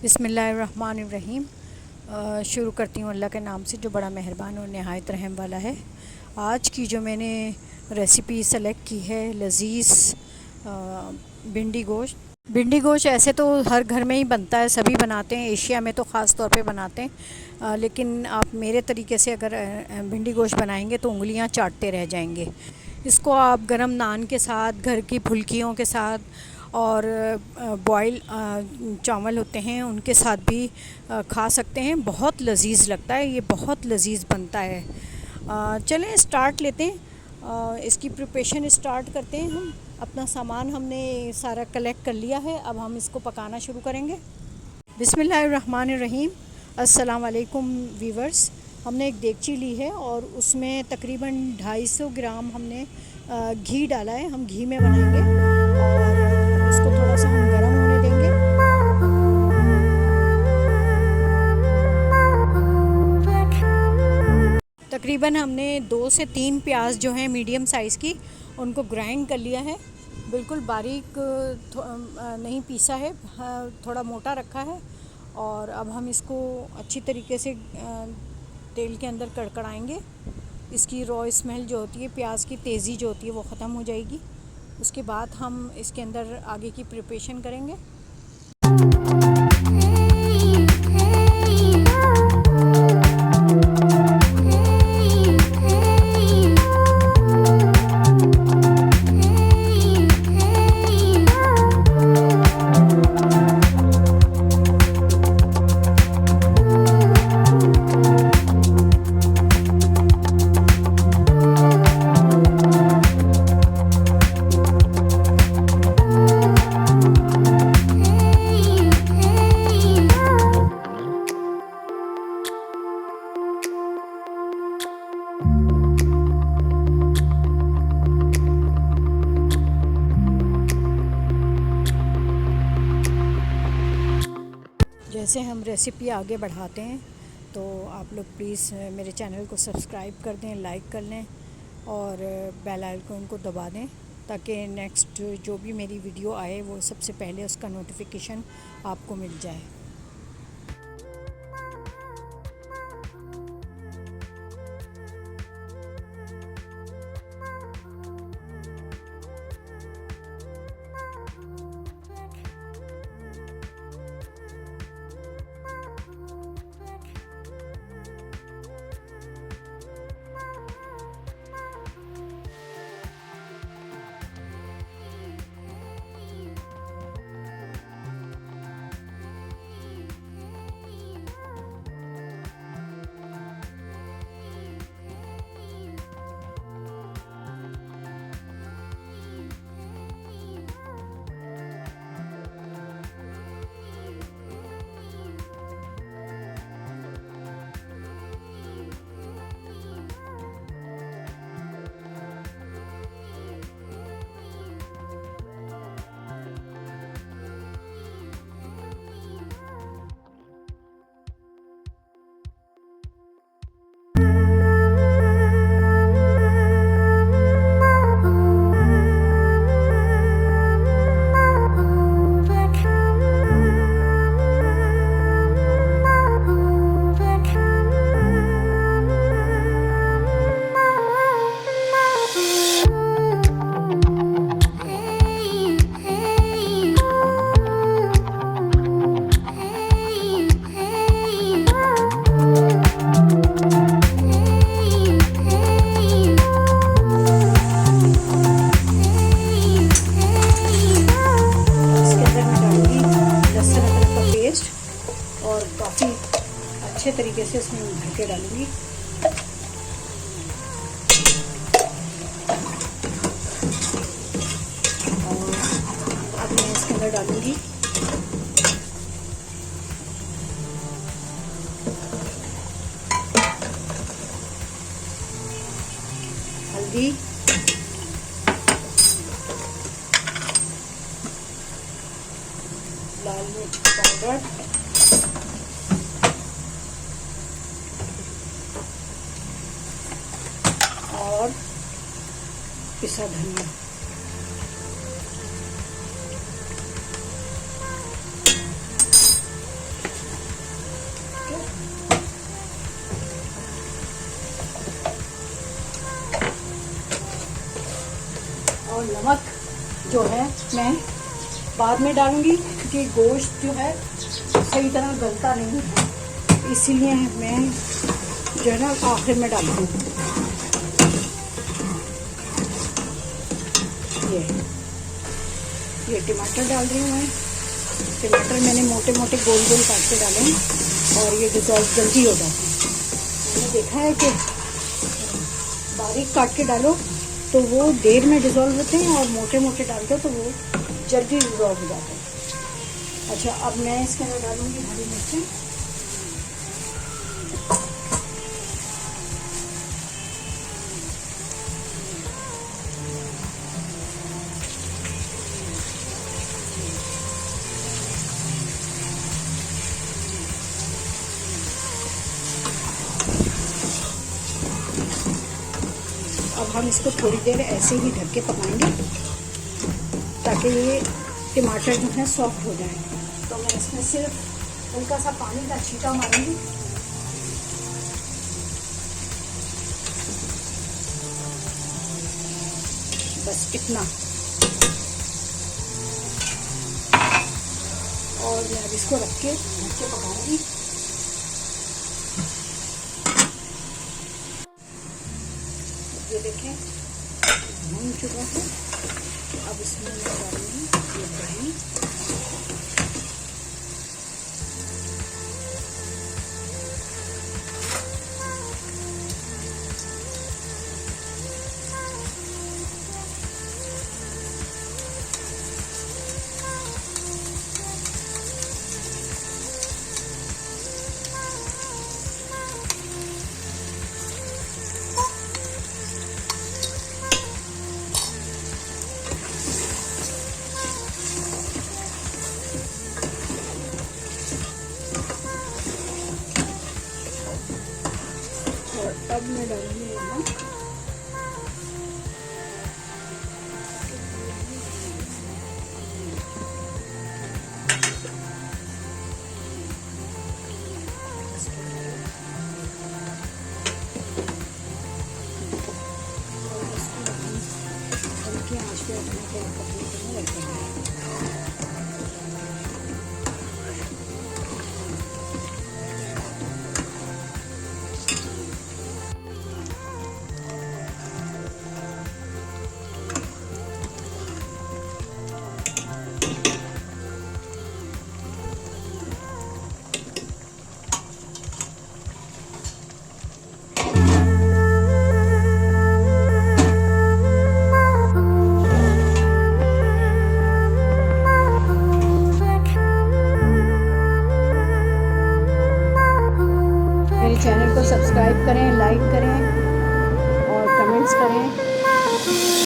बिस्मिल्लाहिर्रहमानिर्रहीम। शुरू करती हूँ अल्लाह के नाम से जो बड़ा मेहरबान और नहायत रहम वाला है। आज की जो मैंने रेसिपी सेलेक्ट की है लज़ीज़ भिंडी गोश्त। भिंडी गोश्त ऐसे तो हर घर में ही बनता है, सभी बनाते हैं, एशिया में तो ख़ास तौर पे बनाते हैं। लेकिन आप मेरे तरीके से अगर भिंडी गोश्त बनाएंगे तो उंगलियां चाटते रह जाएंगे। इसको आप गरम नान के साथ, घर की फुल्कियों के साथ और बॉयल चावल होते हैं उनके साथ भी खा सकते हैं। बहुत लज़ीज़ लगता है, ये बहुत लज़ीज़ बनता है। चलें स्टार्ट लेते हैं, इसकी प्रिपरेशन स्टार्ट करते हैं। हम अपना सामान हमने सारा कलेक्ट कर लिया है, अब हम इसको पकाना शुरू करेंगे। बिस्मिल्लाहिर्रहमानिर्रहीम। अस्सलाम वालेकुम वीवर्स। हमने एक देगची ली है और उसमें तकरीबन 250 ग्राम हमने घी डाला है। हम घी में बनाएंगे और उसको थोड़ा सा हम गर्म होने देंगे। तकरीबन हमने 2 से 3 प्याज जो हैं मीडियम साइज़ की, उनको ग्राइंड कर लिया है। बिल्कुल बारीक नहीं पीसा है, थोड़ा मोटा रखा है। और अब हम इसको अच्छी तरीके से तेल के अंदर कड़कड़ाएंगे। इसकी रॉ स्मेल जो होती है, प्याज की तेज़ी जो होती है, वो ख़त्म हो जाएगी। उसके बाद हम इसके अंदर आगे की प्रिपरेशन करेंगे। जैसे हम रेसिपी आगे बढ़ाते हैं तो आप लोग प्लीज़ मेरे चैनल को सब्सक्राइब कर दें, लाइक कर लें और बेल आइकन को दबा दें ताकि नेक्स्ट जो भी मेरी वीडियो आए वो सबसे पहले उसका नोटिफिकेशन आपको मिल जाए। और काफ़ी अच्छे तरीके से इसमें भर के डालूंगी। और अब मैं इसके अंदर डालूंगी हल्दी, लाल मिर्च पाउडर, और पिसा धनिया। जो है मैं बाद में डालूँगी, क्योंकि गोश्त जो है सही तरह गलता नहीं है, इसीलिए मैं जो है ना आखिर में डालती हूँ। ये टमाटर डाल रही हूँ मैं। टमाटर मैंने मोटे मोटे गोल गोल काट के डाले हैं और ये डिज़ोल्व जल्दी हो जाते हैं। मैंने देखा है कि बारीक काट के डालो तो वो देर में डिज़ोल्व होते हैं और मोटे मोटे डाल दो तो वो जल्दी डिज़ोल्व हो जाते हैं। अच्छा, अब मैं इसके अंदर डालूँगी हरी मिर्चें। अब हम इसको थोड़ी देर ऐसे ही ढक के पकाएंगे ताकि ये टमाटर जो है सॉफ्ट हो जाए। तो मैं इसमें सिर्फ हल्का सा पानी का छींटा मारूंगी। बस इतना। और मैं अब इसको रख के ढक के पकाऊंगी। ये देखें भून चुका है। अब इसमें मैं डालूंगी ये दही। अब मैं डालूंगी नमक। हल्की आंच पे रखने के लिए रख देंगे। चैनल को सब्सक्राइब करें, लाइक करें और कमेंट्स करें।